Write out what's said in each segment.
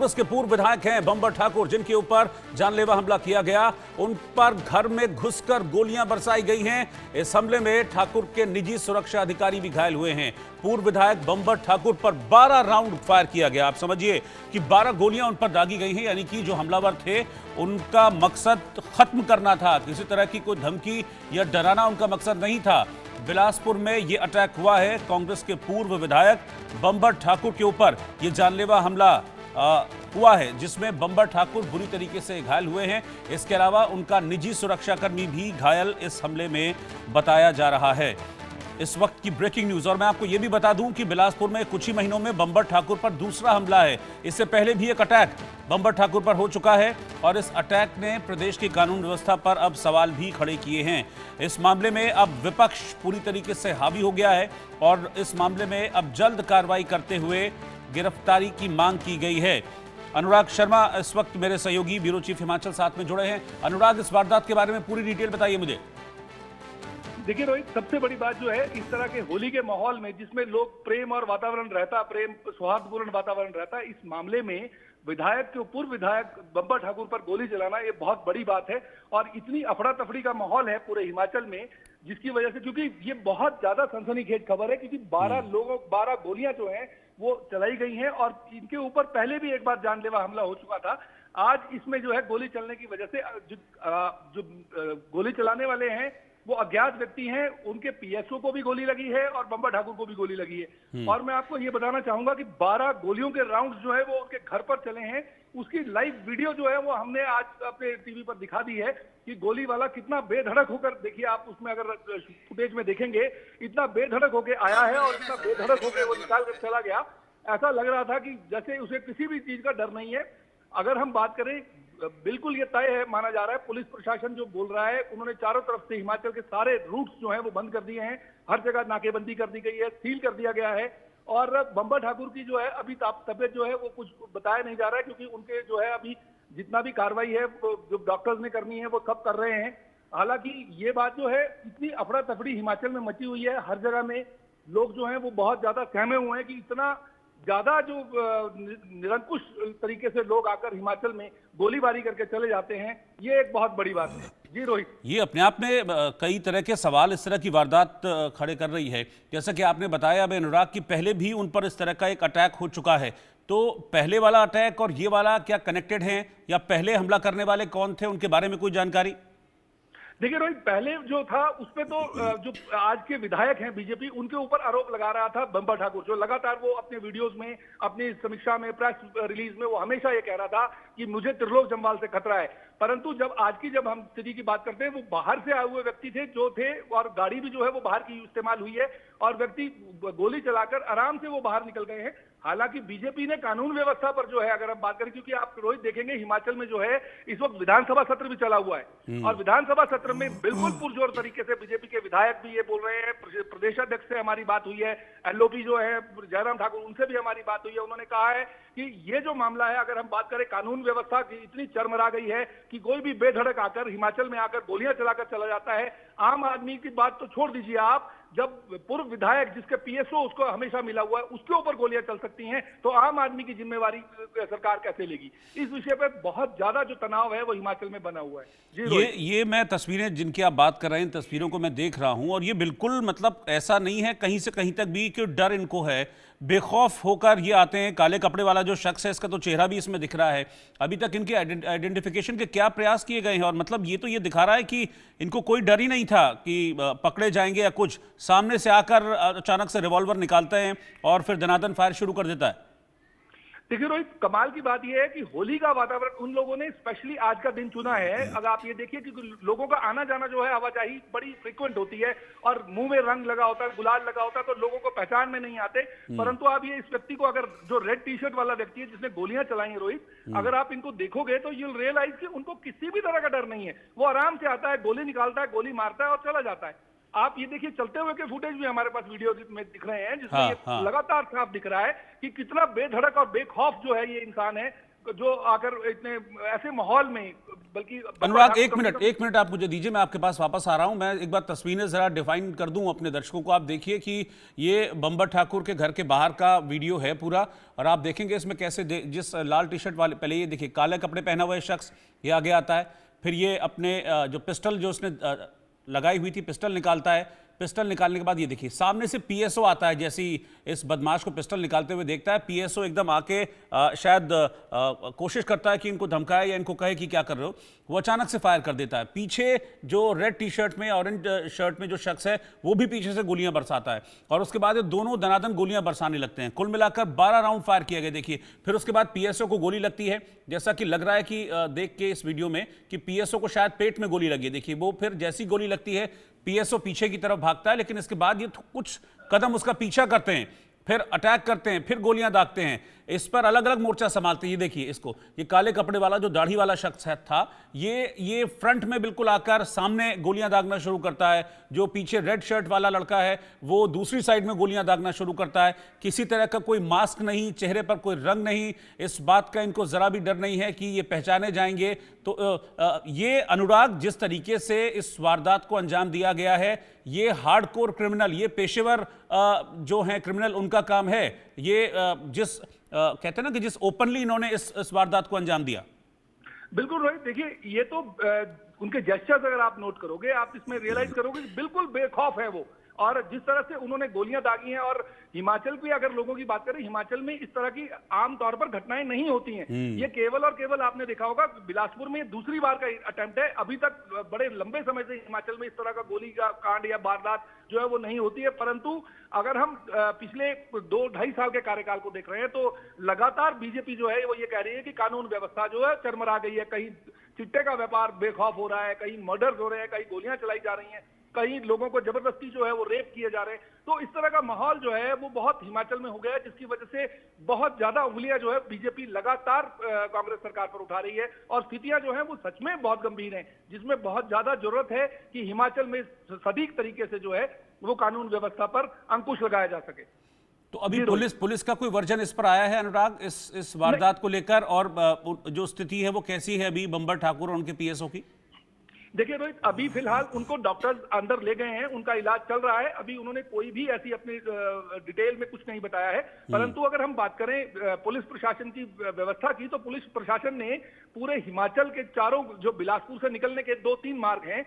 कांग्रेस के पूर्व विधायक हैं बंबर ठाकुर, जिनके ऊपर जानलेवा हमला किया गया। उन पर घर में घुसकर गोलियां बरसाई गई हैं। इस हमले में ठाकुर के निजी सुरक्षा अधिकारी भी घायल हुए हैं। पूर्व विधायक बंबर ठाकुर पर 12 राउंड फायर किया गया। आप समझिए कि 12 गोलियां उन पर दागी गई हैं, यानी कि जो हमलावर थे उनका मकसद खत्म करना था। किसी तरह की कोई धमकी या डराना उनका मकसद नहीं था। बिलासपुर में यह अटैक हुआ है कांग्रेस के पूर्व विधायक बंबर ठाकुर के ऊपर। यह जानलेवा हमला हुआ है, जिसमें बंबर ठाकुर बुरी तरीके से घायल हुए हैं। इसके अलावा उनका निजी सुरक्षाकर्मी भी घायल इस हमले में बताया जा रहा है। इस वक्त की ब्रेकिंग न्यूज। और मैं आपको यह भी बता दूं कि बिलासपुर में कुछ ही महीनों में बंबर ठाकुर पर दूसरा हमला है। इससे पहले भी एक अटैक बंबर ठाकुर पर हो चुका है और इस अटैक ने प्रदेश की कानून व्यवस्था पर अब सवाल भी खड़े किए हैं। इस मामले में अब विपक्ष पूरी तरीके से हावी हो गया है और इस मामले में अब जल्द कार्रवाई करते हुए गिरफ्तारी की मांग की गई है। अनुराग शर्मा इस वक्त मेरे सहयोगी ब्यूरो चीफ हिमाचल साथ में जुड़े हैं। अनुराग, इस वारदात के बारे में पूरी डिटेल बताइए मुझे। देखिए रोहित, सबसे बड़ी बात जो है, इस तरह के होली के माहौल में जिसमें लोग प्रेम और वातावरण रहता, प्रेम सौहार्दपूर्ण वातावरण रहता, इस मामले में विधायक के पूर्व विधायक बंबर ठाकुर पर गोली चलाना ये बहुत बड़ी बात है। और इतनी अफड़ा तफड़ी का माहौल है पूरे हिमाचल में, जिसकी वजह से, क्योंकि ये बहुत ज्यादा सनसनीखेज खबर है, क्योंकि 12 गोलियां जो हैं वो चलाई गई हैं और इनके ऊपर पहले भी एक बार जानलेवा हमला हो चुका था। आज इसमें जो है गोली चलने की वजह से जो गोली चलाने वाले हैं वो अज्ञात व्यक्ति हैं, उनके पीएसओ को भी गोली लगी है और बंबर ठाकुर को भी गोली लगी है। और मैं आपको ये बताना चाहूंगा कि 12 गोलियों के राउंड जो है वो उनके घर पर चले हैं। उसकी लाइव वीडियो जो है वो हमने आज अपने टीवी पर दिखा दी है कि गोली वाला कितना बेधड़क होकर, देखिए आप उसमें अगर फुटेज में देखेंगे, इतना बेधड़क होकर आया है और इतना बेधड़क होकर वो निकाल कर चला गया। ऐसा लग रहा था कि जैसे उसे किसी भी चीज का डर नहीं है। अगर हम बात करें, बिल्कुल ये तय है, माना जा रहा है, पुलिस प्रशासन जो बोल रहा है, उन्होंने चारों तरफ से हिमाचल के सारे रूट्स जो हैं वो बंद कर दिए हैं। हर जगह नाकेबंदी कर दी गई है, सील कर दिया गया है। और बंबर ठाकुर की जो है अभी तबियत जो है वो कुछ बताया नहीं जा रहा है, क्योंकि उनके जो है अभी जितना भी कार्रवाई है जो डॉक्टर्स ने करनी है वो सब कर रहे हैं। हालांकि ये बात जो है, इतनी अफड़ा तफड़ी हिमाचल में मची हुई है, हर जगह में लोग जो हैं वो बहुत ज्यादा सहमे हुए हैं कि इतना ज्यादा जो निरंकुश तरीके से लोग आकर हिमाचल में गोलीबारी करके चले जाते हैं, ये एक बहुत बड़ी बात है। जी रोहित, ये अपने आप में कई तरह के सवाल इस तरह की वारदात खड़े कर रही है। जैसा कि आपने बताया अब अनुराग की पहले भी उन पर इस तरह का एक अटैक हो चुका है, तो पहले वाला अटैक और ये वाला क्या कनेक्टेड हैं, या पहले हमला करने वाले कौन थे, उनके बारे में कोई जानकारी? देखिए रोहित, पहले जो था उसपे तो जो आज के विधायक हैं बीजेपी, उनके ऊपर आरोप लगा रहा था बंबर ठाकुर, जो लगातार वो अपने वीडियोस में, अपनी समीक्षा में, प्रेस रिलीज में वो हमेशा ये कह रहा था कि मुझे त्रिलोक जम्वाल से खतरा है। परंतु जब हम स्थिति की बात करते हैं, वो बाहर से आए हुए व्यक्ति थे जो थे, और गाड़ी भी जो है वो बाहर की इस्तेमाल हुई है और व्यक्ति गोली चलाकर आराम से वो बाहर निकल गए हैं। हालांकि बीजेपी ने कानून व्यवस्था पर जो है, अगर हम बात करें, क्योंकि आप रोहित देखेंगे हिमाचल में जो है इस वक्त विधानसभा सत्र भी चला हुआ है और विधानसभा सत्र में बिल्कुल पुरजोर तरीके से बीजेपी के विधायक भी ये बोल रहे हैं। प्रदेश अध्यक्ष से हमारी बात हुई है, एलओपी जो है जयराम ठाकुर, उनसे भी हमारी बात हुई है। उन्होंने कहा है कि ये जो मामला है, अगर हम बात करें, कानून व्यवस्था की इतनी चरमरा गई है कि कोई भी बेधड़क आकर हिमाचल में आकर गोलियां चलाकर चला जाता है। आम आदमी की बात तो छोड़ दीजिए आप, जब पूर्व विधायक जिसके पीएसओ उसको हमेशा मिला हुआ है, उसके ऊपर गोलियां चल सकती हैं, तो आम आदमी की जिम्मेवारी सरकार कैसे लेगी? इस विषय पर बहुत ज्यादा जो तनाव है वो हिमाचल में बना हुआ है। जी ये मैं तस्वीरें जिनकी आप बात कर रहे हैं, तस्वीरों को मैं देख रहा हूं और ये बिल्कुल मतलब ऐसा नहीं है कहीं से कहीं तक भी कि डर इनको है। बेखौफ होकर ये आते हैं। काले कपड़े वाला जो शख्स है, इसका तो चेहरा भी इसमें दिख रहा है। अभी तक इनके आइडेंटिफिकेशन के क्या प्रयास किए गए हैं? और मतलब ये तो ये दिखा रहा है कि इनको कोई डर ही नहीं था कि पकड़े जाएंगे या कुछ। सामने से आकर अचानक से रिवॉल्वर निकालते हैं और फिर दनादन फायर शुरू कर देता है। देखिए रोहित, कमाल की बात यह है कि होली का वातावरण उन लोगों ने स्पेशली आज का दिन चुना है। अगर आप ये देखिए कि लोगों का आना जाना जो है, आवाजाही बड़ी फ्रीक्वेंट होती है और मुंह में रंग लगा होता है, गुलाल लगा होता है, तो लोगों को पहचान में नहीं आते। परंतु आप ये इस व्यक्ति को, अगर जो रेड टी शर्ट वाला व्यक्ति है जिसने गोलियां चलाई है रोहित, अगर आप इनको देखोगे तो यू रियलाइज कि उनको किसी भी तरह का डर नहीं है। वो आराम से आता है, गोली निकालता है, गोली मारता है और चला जाता है। आप ये देखिए, चलते हुए के फुटेज भी हमारे पास वीडियो में दिख रहे हैं, जिसमें ये लगातार साफ दिख रहा है कि कितना बेधड़क और बेखौफ जो है ये इंसान है। जो आकर इतने ऐसे माहौल में, बल्कि अनुराग एक मिनट आप मुझे दीजिए, मैं आपके पास वापस आ रहा हूं। मैं एक बार तस्वीरें जरा डिफाइन कर दूं अपने दर्शकों को। आप देखिए कि ये बंबर ठाकुर के घर के बाहर का वीडियो है पूरा, और आप देखेंगे इसमें कैसे जिस लाल टी शर्ट वाले, पहले ये देखिए काले कपड़े पहना हुआ शख्स ये आगे आता है, फिर ये अपने जो पिस्टल जो उसने लगाई हुई थी पिस्टल निकालता है। पिस्टल निकालने के बाद ये देखिए सामने से पीएसओ आता है, जैसी इस बदमाश को पिस्टल निकालते हुए देखता है, पीएसओ एकदम आके शायद कोशिश करता है कि इनको धमकाए या इनको कहे कि क्या कर रहे हो, वो अचानक से फायर कर देता है। पीछे जो रेड टी शर्ट में ऑरेंज शर्ट में जो शख्स है वो भी पीछे से गोलियां बरसाता है, और उसके बाद ये दोनों दनादन गोलियां बरसाने लगते हैं। कुल मिलाकर 12 राउंड फायर किए गए। देखिए फिर उसके बाद पीएसओ को गोली लगती है, जैसा कि लग रहा है कि देख के इस वीडियो में कि पीएसओ को शायद पेट में गोली लगी है। देखिए वो फिर जैसी गोली लगती है पीएसओ पीछे की तरफ भागता है, लेकिन इसके बाद ये कुछ कदम उसका पीछा करते हैं, फिर अटैक करते हैं, फिर गोलियां दागते हैं। इस पर अलग अलग मोर्चा संभालते हैं। ये देखिए इसको, ये काले कपड़े वाला जो दाढ़ी वाला शख्स था, ये फ्रंट में बिल्कुल आकर सामने गोलियां दागना शुरू करता है। जो पीछे रेड शर्ट वाला लड़का है वो दूसरी साइड में गोलियां दागना शुरू करता है। किसी तरह का कोई मास्क नहीं, चेहरे पर कोई रंग नहीं, इस बात का इनको जरा भी डर नहीं है कि ये पहचाने जाएंगे। तो ये अनुराग जिस तरीके से इस वारदात को अंजाम दिया गया है, ये हार्डकोर क्रिमिनल, ये पेशेवर जो हैं क्रिमिनल, उनका काम है। ये जिस कहते हैं ना कि जिस ओपनली इन्होंने इस वारदात को अंजाम दिया। बिल्कुल रोहित, देखिए ये तो उनके जेस्चर्स अगर आप नोट करोगे, आप इसमें रियलाइज करोगे कि बिल्कुल बेखौफ है वो, और जिस तरह से उन्होंने गोलियां दागी हैं। और हिमाचल की अगर लोगों की बात करें, हिमाचल में इस तरह की आम तौर पर घटनाएं नहीं होती हैं। ये केवल और केवल आपने देखा होगा बिलासपुर में दूसरी बार का अटेम्प्ट है। अभी तक बड़े लंबे समय से हिमाचल में इस तरह का गोली का कांड या वारदात जो है वो नहीं होती है। परंतु अगर हम पिछले 2-2.5 साल के कार्यकाल को देख रहे हैं तो लगातार बीजेपी जो है वो ये कह रही है कि कानून व्यवस्था जो है चरमरा गई है। कहीं चिट्टे का व्यापार बेखौफ हो रहा है, कहीं मर्डर हो रहे हैं, कहीं गोलियां चलाई जा रही हैं, कहीं लोगों को जबरदस्ती जो है वो रेप किए जा रहे हैं। तो इस तरह का माहौल जो है वो बहुत हिमाचल में हो गया है, जिसकी वजह से बहुत ज्यादा उंगलियां जो है बीजेपी लगातार कांग्रेस सरकार पर उठा रही है। और स्थितियां जो है वो सच में बहुत गंभीर हैं, जिसमें बहुत ज्यादा जरूरत है कि हिमाचल में सटीक तरीके से जो है वो कानून व्यवस्था पर अंकुश लगाया जा सके। तो अभी पुलिस का कोई वर्जन इस पर आया है अनुराग, इस वारदात को लेकर, और जो स्थिति है वो कैसी है अभी बंबर ठाकुर और उनके पीएसओ की? देखिए रोहित, अभी फिलहाल उनको डॉक्टर्स अंदर ले गए हैं, उनका इलाज चल रहा है। अभी उन्होंने कोई भी ऐसी अपनी डिटेल में कुछ नहीं बताया है। परंतु अगर हम बात करें पुलिस प्रशासन की व्यवस्था की, तो पुलिस प्रशासन ने पूरे हिमाचल के चारों, जो बिलासपुर से निकलने के 2-3 मार्ग हैं,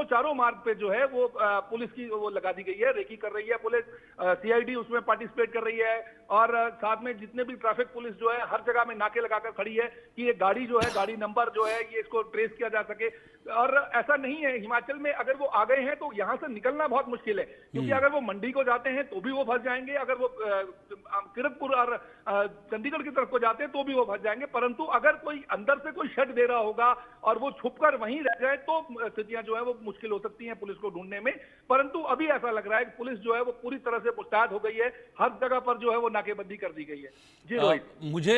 चारों मार्ग पे जो है वो पुलिस की वो लगा दी गई है, रेकी कर रही है पुलिस। सीआईडी उसमें पार्टिसिपेट कर रही है, और साथ में जितने भी ट्रैफिक पुलिस जो है हर जगह में नाके लगाकर खड़ी है कि ये गाड़ी जो है, गाड़ी नंबर जो है ये इसको ट्रेस किया जा सके। और ऐसा नहीं है, हिमाचल में अगर वो आ गए हैं तो यहाँ से निकलना बहुत मुश्किल है, क्योंकि अगर वो मंडी को जाते हैं तो भी वो फंस जाएंगे, अगर वो किरतपुर और चंडीगढ़ की तरफ को जाते हैं तो भी वो फंस जाएंगे। परंतु अगर कोई अंदर से कोई शट दे रहा होगा और वो छुपकर वहीं रह जाए तो स्थितियां जो है वो मुश्किल हो सकती हैं पुलिस को ढूंढने में। परंतु अभी ऐसा लग रहा है कि पुलिस जो है वो पूरी तरह से मुस्तैद हो गई है, हर जगह पर जो है वो नाकेबंदी कर दी गई है। जी रोहित, मुझे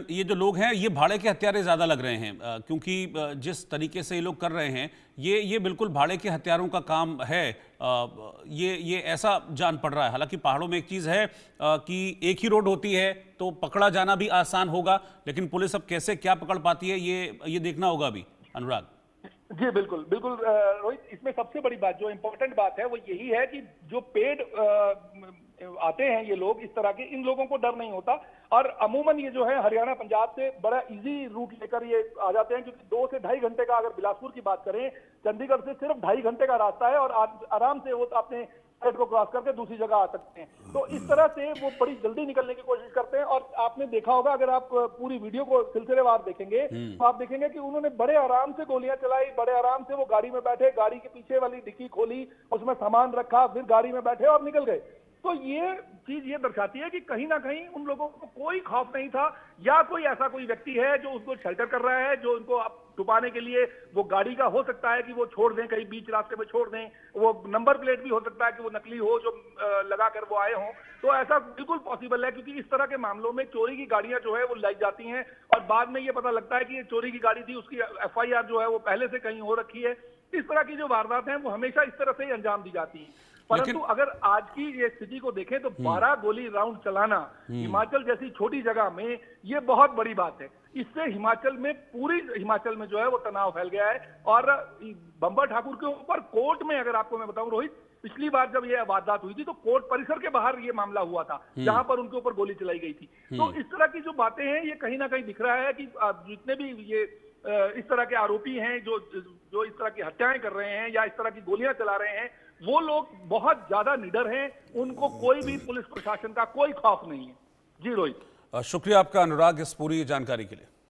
ये जो लोग हैं ये भाड़े के हत्यारे ज्यादा लग रहे हैं, क्योंकि जिस तरीके से ये लोग कर रहे हैं ये बिल्कुल भाड़े के हथियारों का काम है। ये ऐसा जान पड़ रहा है। हालांकि पहाड़ों में एक चीज है कि एक ही रोड होती है तो पकड़ा जाना भी आसान होगा, लेकिन पुलिस अब कैसे क्या पकड़ पाती है ये देखना होगा अभी। अनुराग जी बिल्कुल बिल्कुल रोहित, इसमें सबसे बड़ी बात, जो इम्पोर्टेंट बात है वो यही है कि जो पेड आते हैं ये लोग इस तरह के, इन लोगों को डर नहीं होता। और अमूमन ये जो है हरियाणा पंजाब से बड़ा इजी रूट लेकर ये आ जाते हैं, क्योंकि 2 से ढाई घंटे का, अगर बिलासपुर की बात करें, चंडीगढ़ से सिर्फ 2.5 घंटे का रास्ता है और आराम से वो अपने साइड को क्रॉस करके दूसरी जगह आ सकते हैं। तो इस तरह से वो बड़ी जल्दी निकलने की कोशिश करते हैं। और आपने देखा होगा, अगर आप पूरी वीडियो को सिलसिलेवार देखेंगे तो आप देखेंगे कि उन्होंने बड़े आराम से गोलियां चलाई, बड़े आराम से वो गाड़ी में बैठे, गाड़ी के पीछे वाली डिक्की खोली, उसमें सामान रखा, फिर गाड़ी में बैठे और निकल गए। तो ये चीज ये दर्शाती है कि कहीं ना कहीं उन लोगों को कोई खौफ नहीं था, या कोई ऐसा कोई व्यक्ति है जो उसको शेल्टर कर रहा है, जो उनको छुपाने के लिए वो गाड़ी का हो सकता है कि वो छोड़ दें, कहीं बीच रास्ते में छोड़ दें, वो नंबर प्लेट भी हो सकता है कि वो नकली हो, जो लगा कर वो आए हों। तो ऐसा बिल्कुल पॉसिबल है, क्योंकि इस तरह के मामलों में चोरी की गाड़ियां जो है वो लाई जाती हैं और बाद में ये पता लगता है कि ये चोरी की गाड़ी थी, उसकी FIR जो है वो पहले से कहीं हो रखी है। इस तरह की जो वारदात है वो हमेशा इस तरह से ही अंजाम दी जाती है। परंतु अगर आज की ये स्थिति को देखें तो 12 गोली राउंड चलाना हिमाचल जैसी छोटी जगह में ये बहुत बड़ी बात है। इससे हिमाचल में, पूरी हिमाचल में जो है वो तनाव फैल गया है। और बंबर ठाकुर के ऊपर कोर्ट में, अगर आपको मैं बताऊं रोहित, पिछली बार जब ये वारदात हुई थी तो कोर्ट परिसर के बाहर ये मामला हुआ था, जहां पर उनके ऊपर गोली चलाई गई थी। तो इस तरह की जो बातें हैं, ये कहीं ना कहीं दिख रहा है कि जितने भी ये इस तरह के आरोपी हैं जो इस तरह की हत्याएं कर रहे हैं या इस तरह की गोलियां चला रहे हैं, वो लोग बहुत ज्यादा निडर हैं। उनको कोई भी पुलिस प्रशासन का कोई खौफ नहीं है। जी रोहित। शुक्रिया आपका अनुराग इस पूरी जानकारी के लिए।